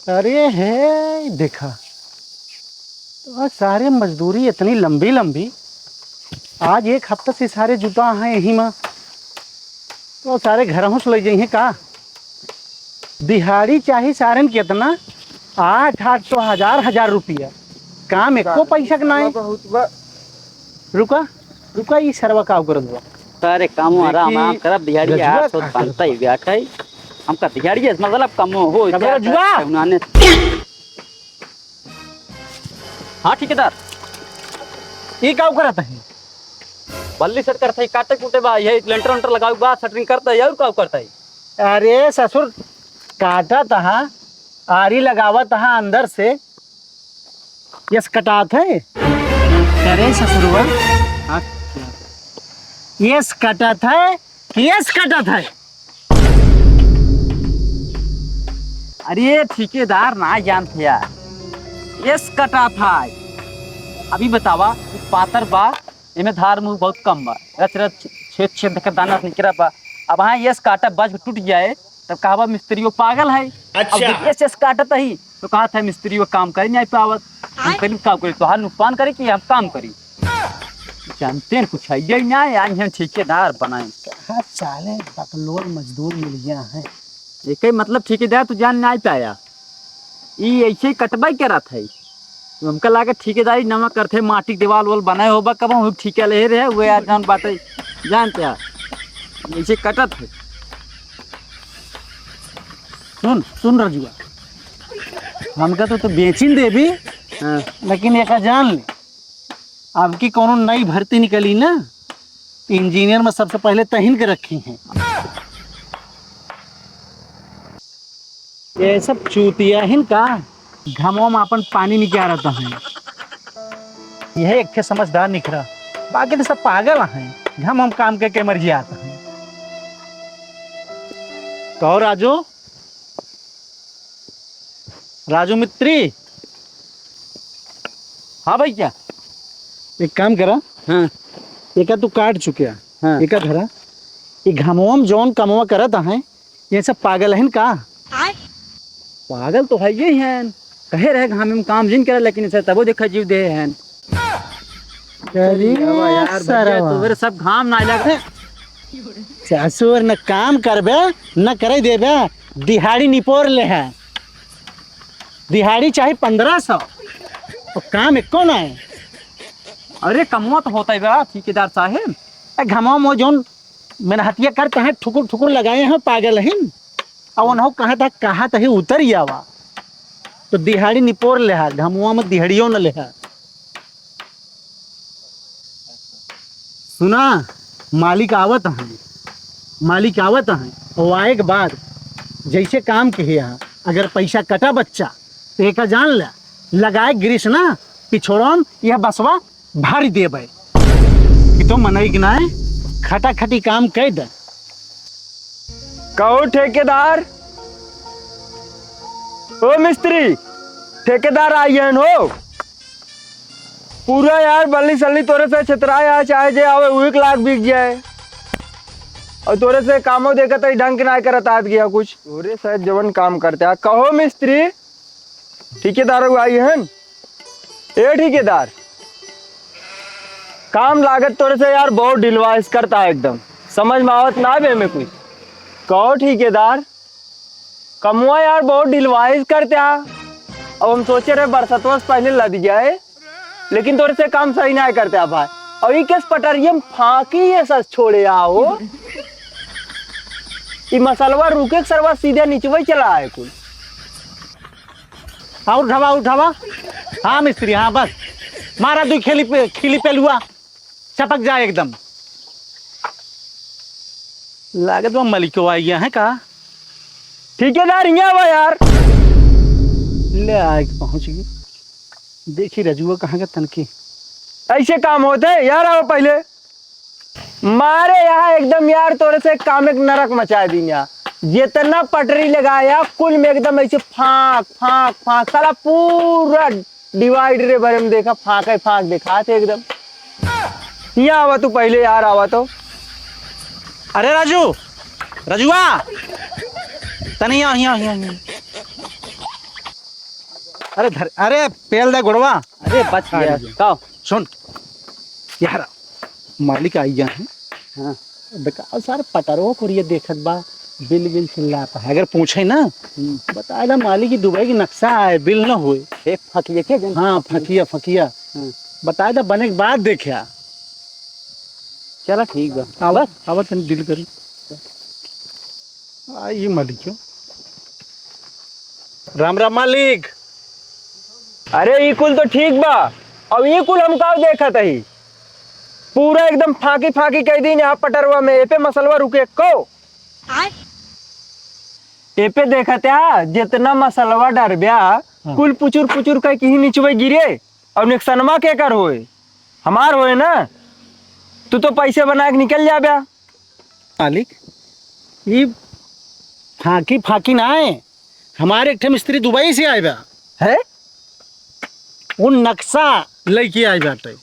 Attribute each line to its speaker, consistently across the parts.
Speaker 1: अरे है देखा तो सारे मजदूरी इतनी लंबी लंबी। आज एक हफ्ते से सारे जुटा हैं यही में तो सारे घर से ले जाइए का दिहाड़ी चाहिए सारन कितना 800 हजार हजार रुपया काम एको पैसा के नहीं। रुका रुका ये सरवा का कर दो
Speaker 2: सारे काम आराम आराम करब दिहाड़ी यार सोच बनता ही बैठा है हमका दिहाड़ी मतलब कम हो उन्होंने। हाँ ठेकेदार
Speaker 1: ये का करता है
Speaker 2: बल्ली सेट करता है काटे कूटे बा ये लेंटर वेंटर लगाओ बा शटरिंग करता है और का करता है।
Speaker 1: अरे ससुर काटा तहा आरी लगावा तहा अंदर से यस कटात है। अरे ससुरवा यस कटत है यस कटत है।
Speaker 2: अरे ठेकेदार ना जानते यार यस कटा था। अभी बतावा पातर बा इमे धार मुँह बहुत कम बा रच रच छेद छेद का दाना निकला बा। अब हाँ यस काटा बज टूट जाए तब कहा मिस्त्री वो पागल है। अच्छा। अब यस यस काटत ही तो कहा था मिस्त्री वो काम करे नहीं पावत हम करीब काम करे तो हर नुकसान करे कि हम काम करी जानते हैं कुछ है ये नहीं आज हम ठेकेदार बनाए
Speaker 1: कहा चाले बकलोल मजदूर मिल गया है।
Speaker 2: एक ही मतलब ठेकेदार तो जान नहीं पाया ये ऐसे ही कटवाई के रहा था तो हमका लगा ठेकेदारी नमक करते माटी दीवार वाल बनाए होगा कब हम ठेका ले रहे हुए यार जान बाटे जानते यार ऐसे कटत है।
Speaker 1: सुन सुन रजुआ हमका तो बेचिन दे भी लेकिन एक जान ले अब की कोनो नई भर्ती निकली ना इंजीनियर में सबसे पहले तहिन के रखी हैं। ये सब चूतिया हिन का घमों में अपन पानी निकाल रहता है। यह एक समझदार निखरा बाकी तो सब पागल हैं घम हम काम करके मर्जी आता है। कहो राजू राजू मित्री।
Speaker 2: हाँ भाई क्या
Speaker 1: एक काम करा।
Speaker 2: हाँ
Speaker 1: एक तू काट चुके
Speaker 2: हाँ
Speaker 1: एक धरा ये घमोम जौन कमवा करत है ये सब पागल हैं का।
Speaker 2: पागल तो है ये हैं कहे रहे हम काम जिन करे लेकिन इसे तबो देखा जीव दे हैं यार तो सब घाम ना लगे
Speaker 1: ससुर न काम करबे न करे देबे दिहाड़ी निपोर ले है। दिहाड़ी चाहे 1500 और काम एको ना है।
Speaker 2: अरे कमुआ तो होता है बा ठेकेदार साहब
Speaker 1: घमा मो जोन मेहनतिया करते हैं ठुकुर ठुकुर लगाए हैं पागल हैं और उन्हों कहा था उतर ही आवा तो दिहाड़ी निपोर ले है घमुआ में दिहाड़ियों न ले है। सुना मालिक आवत हैं और आए के बाद जैसे काम के यहाँ अगर पैसा कटा बच्चा तो एक जान ले लगाए गिरीश ना पिछोड़न यह बसवा भारी देवे कि तो मनई गिनाए खटा खटी काम कह दे।
Speaker 3: कहो ठेकेदार ओ मिस्त्री ठेकेदार आइए हो पूरा यार बल्ली सल्ली तोरे से छतराया चाहे जे आवे 1 लाख बिक जाए और तोरे से कामो देखा तो ढंग ना करत आत गया कुछ तोरे से जवन काम करते हैं। कहो मिस्त्री ठेकेदार आई हैं ए ठेकेदार काम लागत तोरे से यार बहुत डिलवाइस करता है एकदम समझ में आवत ना बे में कुछ। कहो ठेकेदार कमुआ यार बहुत डिलवाइस करते हैं अब हम सोचे रहे बरसतवा से पहले लद जाए लेकिन तोरे से काम सही ना करते हैं भाई और ये किस पटरिये में फाकी ये सच छोड़े आओ ये मसलवा रुके सरवा सीधे नीचवे चला है कुल
Speaker 1: उठावा हाँ मिस्त्री हाँ बस मारा दू खिली पे लुआ चपक जाए एकदम लागत वो मलिको आई गया है का
Speaker 3: ठेकेदार यहाँ यार
Speaker 1: ले आए पहुंच गई देखी रजुआ कहाँ का तनकी
Speaker 3: ऐसे काम होते हैं यार आओ पहले मारे यहाँ एकदम यार तोरे से काम एक नरक मचा दी यहाँ जितना पटरी लगाया कुल में एकदम ऐसे फाक फाक फाक साला पूरा डिवाइड रे भरे में देखा फाक है फाक देखा थे एकदम। यहाँ आवा तू पहले यार आवा तो।
Speaker 1: अरे राजू रजुआ तनी यहाँ यहाँ यहाँ अरे धर, अरे पेल दे गुड़वा।
Speaker 2: अरे बच गया का
Speaker 1: सुन यार, मालिक आई जा है।
Speaker 2: हाँ
Speaker 1: बताओ सर, पटरो को ये देखत बा, बिल बिल चिल्लाता है। अगर पूछे ना बताए ना मालिक की दुबई की नक्शा है, बिल ना हुए।
Speaker 2: एक फकिए के जन
Speaker 1: हाँ फकिया फकिया
Speaker 2: हाँ।
Speaker 1: बताए था बने के बाद देखा।
Speaker 2: चलो ठीक बा।
Speaker 1: आवा आवा तनी दिल करी आइए मालिक क्यों। राम राम मालिक।
Speaker 3: अरे ई कुल तो ठीक बा। अब ई कुल हम का देखत ही पूरा एकदम फाकी फाकी कह दी यहाँ पटरवा में एपे मसलवा रुके को एपे देखत है जितना मसलवा डर ब्या कुल पुचुर पुचुर कह कहीं नीचवे गिरे और नुकसानमा के कर होए हमार होए ना। तू तो पैसे बना के निकल जा ब्या।
Speaker 1: मालिक ये फाकी फाकी ना है, हमारे एक ठे मिस्त्री दुबई से आए बा
Speaker 3: है
Speaker 1: वो नक्शा लेके आए बाटे।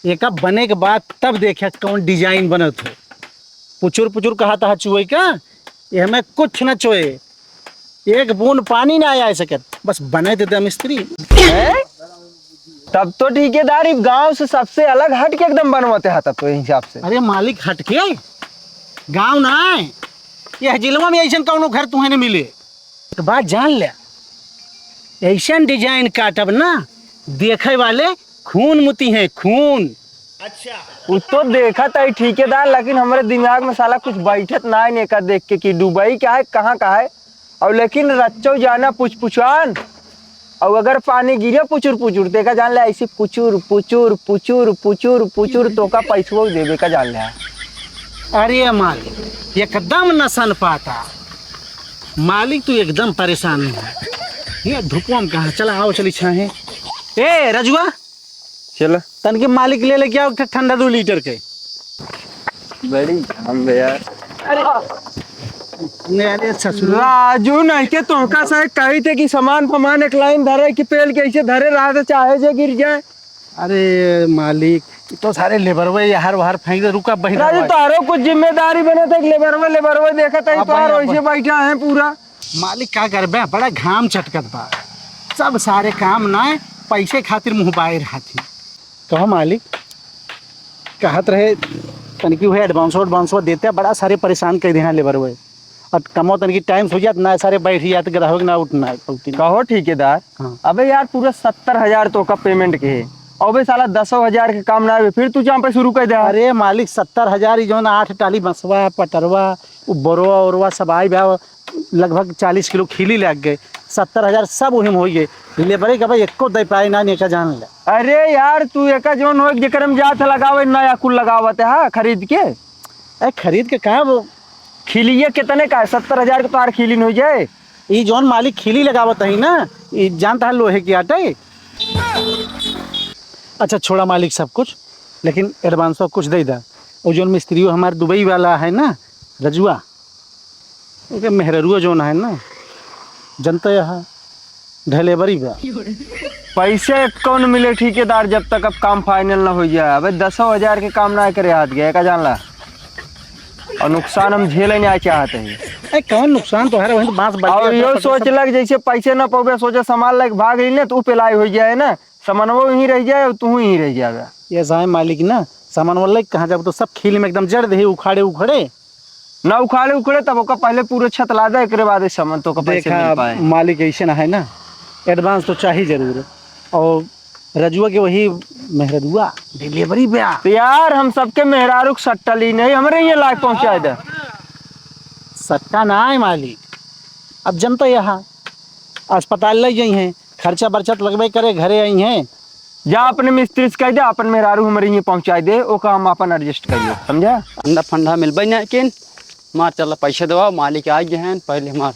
Speaker 1: एक बने के बाद तब देखा कौन डिजाइन बनत हो। पुचुर पुचुर कहा था चुए का, ये हमें कुछ न चोए, एक बूंद पानी ना आया सकत, बस बने देते मिस्त्री।
Speaker 3: है? तब तो ठेकेदार गांव से सबसे अलग हट के एकदम बनवाते हैं तब तो हिसाब से।
Speaker 1: अरे मालिक हटके गांव ना है, ये जिलवा में ऐसा कौनो घर तुम्हें न मिले। एक बात जान ले, ऐसा डिजाइन काटब ना देखे वाले खून मुती है खून।
Speaker 3: उस तो देखा था ठेकेदार, लेकिन हमारे दिमाग में साला कुछ बैठत ना है का देख के कि दुबई क्या है कहाँ का है। और लेकिन रच्चो जाना पुछ पुछान, और अगर पानी गिरे पुचुर पुचुर देखा जान ले ऐसी पुचुर पुचुर पुचुर पुचुर पुचुर तो का पैसों देवे का जान ले।
Speaker 1: अरे मालिक एकदम न सन पाता, मालिक तू एकदम परेशान है। ये धुपवा में कहा, चला आओ चली छाहे। ए रजुआ
Speaker 3: चलो
Speaker 1: तन के मालिक ले लेके आओ ठंडा 2 लीटर के।
Speaker 3: बड़ी हम यार।
Speaker 1: अरे ससुर
Speaker 3: राजू नहीं के तोहका से कही थे कि सामान फमान एक लाइन धरे कि पेल के ऐसे धरे रहा तो चाहे जे गिर जाए।
Speaker 1: अरे मालिक तो सारे लेबर वे यार बाहर फेंक दे, रुका बहिन।
Speaker 3: राजू तारो कुछ जिम्मेदारी बने थे लेबर देखा था
Speaker 1: अब
Speaker 3: तार
Speaker 1: भाई,
Speaker 3: वैसे बैठा है पूरा।
Speaker 1: मालिक क्या करबे, बड़ा घाम चटकत बा, सब सारे काम ना पैसे खातिर मुंह बाए रहती। कहो मालिक कहत रहे तनकी हुए एडवांस देते, बड़ा सारे परेशान कर देना लेबर वे। और कमो तनकी टाइम हो जात ना, सारे बैठ जात ग्राहक ना उठना पौती।
Speaker 3: कहो ठेकेदार।
Speaker 1: हाँ।
Speaker 3: अबे यार पूरा 70,000 तो का पेमेंट के है और बे साला 10,000 के काम ना आवे, फिर तू जहाँ पे शुरू कर दे।
Speaker 1: अरे मालिक 70,000 ही जो ना 8 टाली बंसवा पटरवा वो बोरवा उरवा सब आई बा, लगभग 40 किलो खीली लग गए। 70,000 सब वही में हो गए। लेबरे का भाई एको दे पाए ना नहीं का जान ले।
Speaker 3: अरे यार तू एक जोन हो जेकर में जात लगावे नया कुल लगावत है हाँ खरीद के।
Speaker 1: अरे खरीद के कहा वो
Speaker 3: खिलिए कितने का है? 70,000 के तो आर खिली हो जाए।
Speaker 1: ये जौन मालिक खीली लगावत है ना, ये जानता है लोहे की आटे। अच्छा छोड़ा मालिक सब कुछ, लेकिन एडवांस कुछ दे दा। और जौन मिस्त्री हमारे दुबई वाला है ना रजुआ, ओके मेहरुआ जौन है ना, जनता यहाँ ढलेबरी बा।
Speaker 3: पैसे कौन मिले ठेकेदार जब तक अब काम फाइनल ना हो जाए। अबे 10,000 के काम ना करे हाथ गया का जान ला, और नुकसान हम झेले नहीं चाहते हैं।
Speaker 1: अरे कौन नुकसान तो है, वही तो बांस
Speaker 3: और यो सोच लग जैसे पैसे ना पावे, सोचे सामान लग भाग रही ना, तू पिलाई हो जाए ना, सामानवो यहीं रह जाए और तू यहीं रह जाएगा।
Speaker 1: ये साहब मालिक ना सामान वाला कहाँ जब तो सब खील में एकदम जड़ दे उखाड़े उखड़े
Speaker 3: ना उखाड़े उखड़े तब ओका पहले पूरे छत ला दे, एकरे बाद सामान तो का पैसे मिल पाए।
Speaker 1: मालिक ऐसे ना है ना, एडवांस तो चाहिए जरूर। और रजुआ के वही मेहरुआ डिलीवरी पे
Speaker 3: तो यार हम सबके मेहरारू सट्टा ली नहीं, हमरे ये लायक पहुंचा दे।
Speaker 1: सट्टा ना है मालिक, अब जनता यहाँ अस्पताल लग गई हैं, खर्चा बर्चत लगबे करे, घरे आई हैं।
Speaker 3: जा अपने मिस्त्री से कह दे अपन मेहरारू हमारे ये पहुंचा दे, ओका हम अपन एडजस्ट करिए, समझा।
Speaker 2: ठंडा फंडा मिलबे ना किन मार चल पैसे दवा, मालिक आ गए हैं पहले हमार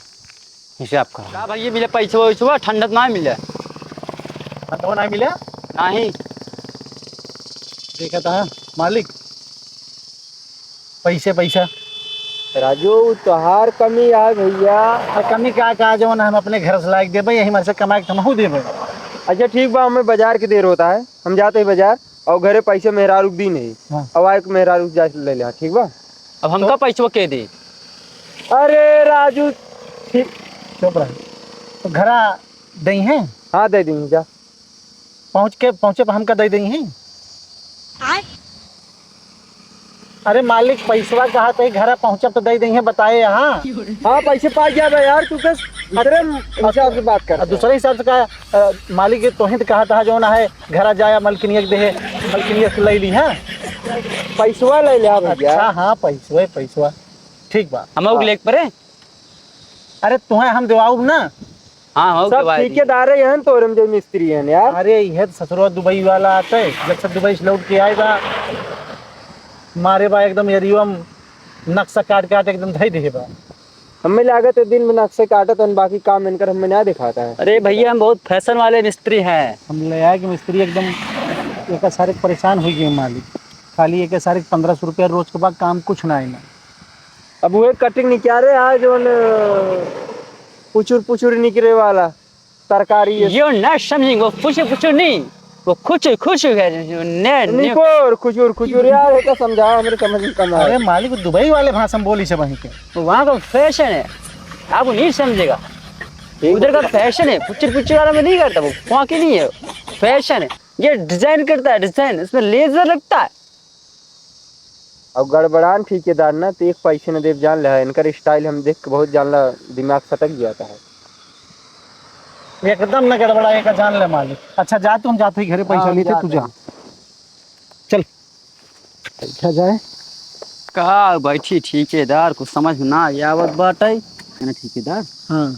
Speaker 2: हिसाब कर का भैया मिले पैसे वैसे ठंडा ना मिले
Speaker 1: तो नहीं मिला
Speaker 2: नहीं
Speaker 1: देखा था मालिक पैसे पैसा
Speaker 3: राजू तोहार कमी आ भैया।
Speaker 1: और कमी क्या कहा जो हम अपने घर से लायक देवे, यही हमारे से कमा के तुम देवे।
Speaker 3: अच्छा ठीक बा, हमें बाजार की देर होता है, हम जाते हैं बाजार और घरे पैसे मेहरारू दी नहीं।
Speaker 1: हाँ।
Speaker 3: अब आए मेहरारू जा ले लिया, ठीक बा।
Speaker 2: अब हमका पैसे के दे।
Speaker 3: अरे राजू ठीक
Speaker 1: चुप रहे तो घरा दही हैं।
Speaker 3: हाँ दे दी जा।
Speaker 1: पहुंचे पर हमका दे दी हैं। अरे मालिक पैसवा कहा थे घर पहुंचा तो दे दी है बताए यहाँ।
Speaker 3: हाँ पैसे पा गया बे यार, तू किस दूसरे हिसाब से बात कर।
Speaker 1: दूसरे हिसाब से कहा मालिक तो ही तो कहा था जो ना है घर जाया मलकिनियत दे मलकिनियत ले ली है।
Speaker 3: पैसवा ले लिया भैया।
Speaker 1: अच्छा हाँ पैसवा ठीक बा।
Speaker 2: हम लेक पर है।
Speaker 1: अरे तुम्हें हम दिवाऊ ना।
Speaker 2: हाँ हम
Speaker 3: सब ठेकेदार है तोरम जो मिस्त्री है यार।
Speaker 1: अरे यह ससुरवा दुबई वाला आता है जब से दुबई से लौट के आए बा मारे बा एकदम एरियम नक्शा काट एकदम धई दे बा।
Speaker 3: हमें लागत है दिन में नक्शे काटत और बाकी काम इनकर हमें ना दिखाता है।
Speaker 2: अरे भैया हम बहुत फैशन वाले मिस्त्री हैं।
Speaker 1: हम ले आए कि मिस्त्री एकदम एक सारे परेशान हो गए मालिक। खाली एक सारे 1500 रुपया रोज के बाद काम कुछ ना आए।
Speaker 3: अब वो कटिंग नहीं क्या रहे आज पुचुर निकले वाला तरकारी
Speaker 2: यो ना समझेंगे वो पुचुर नहीं वो खुच है
Speaker 3: निकोर खुचुर यार है समझा मेरे समझ में कम
Speaker 1: अरे मालिक दुबई वाले भाषा में बोली से वहीं के
Speaker 2: वहाँ का फैशन है आपको नहीं समझेगा। उधर का फैशन है पुचुर वाला में नहीं करता वो वहाँ की नहीं है फैशन है। ये डिजाइन करता है डिजाइन इसमें लेजर लगता है।
Speaker 3: अब गड़बड़ान ठेकेदार ना तो एक पैसे न देव जान ले इनका स्टाइल हम देख के बहुत जानला दिमाग सटक जाता है
Speaker 1: एकदम न गड़बड़ाए का जान ले मालिक। अच्छा जा तुम जाते ही घरे पैसा लेते तू जा चल क्या जाए
Speaker 2: कहा बैठी ठेकेदार को समझ ना आवत बाटे है ना ठेकेदार।
Speaker 1: हाँ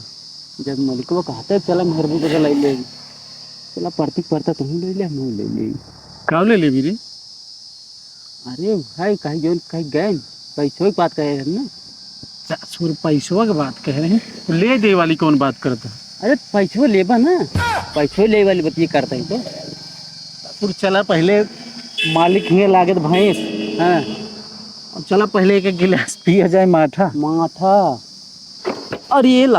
Speaker 2: जब मालिक वो कहते चला मेहरबानी करके ले ले चला पड़ता तुम ले ले हम ले ले
Speaker 1: का ले ले रे।
Speaker 2: अरे भाई कहीं गए पैसों की बात कहे ना।
Speaker 1: ससुर पैसवा की बात कह रहे हैं ले दे वाली कौन बात करता है।
Speaker 2: अरे पैसों लेबा ना पैसों ले वाली बात ये करते हैं तो
Speaker 1: ससुर चला पहले मालिक ही लागत भैंस।
Speaker 2: हाँ
Speaker 1: चला पहले एक गिलास पिया जाए माठा
Speaker 2: माथा। अरे ये ला